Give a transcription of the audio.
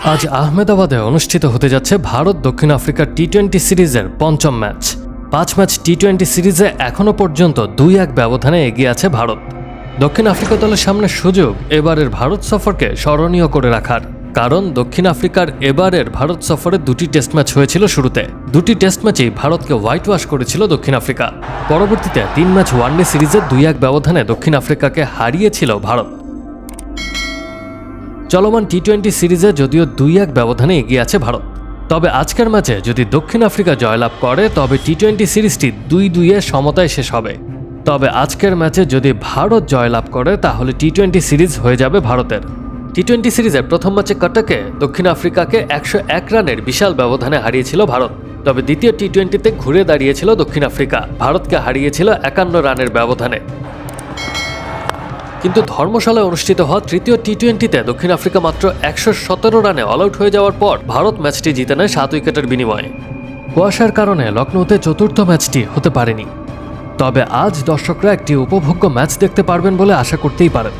আজ আহমেদাবাদে অনুষ্ঠিত হতে যাচ্ছে ভারত দক্ষিণ আফ্রিকার টি-20 সিরিজের পঞ্চম ম্যাচ। 5 ম্যাচ টি-20 সিরিজে এখনও পর্যন্ত 2-1 ব্যবধানে এগিয়ে আছে ভারত। দক্ষিণ আফ্রিকা দলের সামনে সুযোগ এবারের ভারত সফরকে স্মরণীয় করে রাখার, কারণ দক্ষিণ আফ্রিকার এবারের ভারত সফরে 2টি টেস্ট ম্যাচ হয়েছিল। শুরুতে 2টি টেস্ট ম্যাচেই ভারতকে হোয়াইট ওয়াশ করেছিল দক্ষিণ আফ্রিকা। পরবর্তীতে 3 ম্যাচ ওয়ানডে সিরিজে 2-1 ব্যবধানে দক্ষিণ আফ্রিকাকে হারিয়েছিল ভারত। চলমান টি-20 সিরিজে যদিও 2-1 ব্যবধানে এগিয়ে আছে ভারত, তবে আজকের ম্যাচে যদি দক্ষিণ আফ্রিকা জয়লাভ করে তবে টি-20 সিরিজটি 2-2 সমতায় শেষ হবে। তবে আজকের ম্যাচে যদি ভারত জয়লাভ করে তাহলে টি-20 সিরিজ হয়ে যাবে ভারতের। টি-20 সিরিজের প্রথম ম্যাচে কটকে দক্ষিণ আফ্রিকাকে 101 রানের বিশাল ব্যবধানে হারিয়েছিল ভারত। তবে দ্বিতীয় টি-20তে ঘুরে দাঁড়িয়েছিল দক্ষিণ আফ্রিকা, ভারতকে হারিয়েছিল 51 রানের ব্যবধানে। কিন্তু ধর্মশালায় অনুষ্ঠিত হওয়া তৃতীয় টি-20তে দক্ষিণ আফ্রিকা মাত্র 117 রানে অল আউট হয়ে যাওয়ার পর ভারত ম্যাচটি জিতে নেয় 7 উইকেটের বিনিময়ে। কুয়াশার কারণে লখনৌতে চতুর্থ ম্যাচটি হতে পারেনি, তবে আজ দর্শকরা একটি উপভোগ্য ম্যাচ দেখতে পারবেন বলে আশা করতেই পারেন।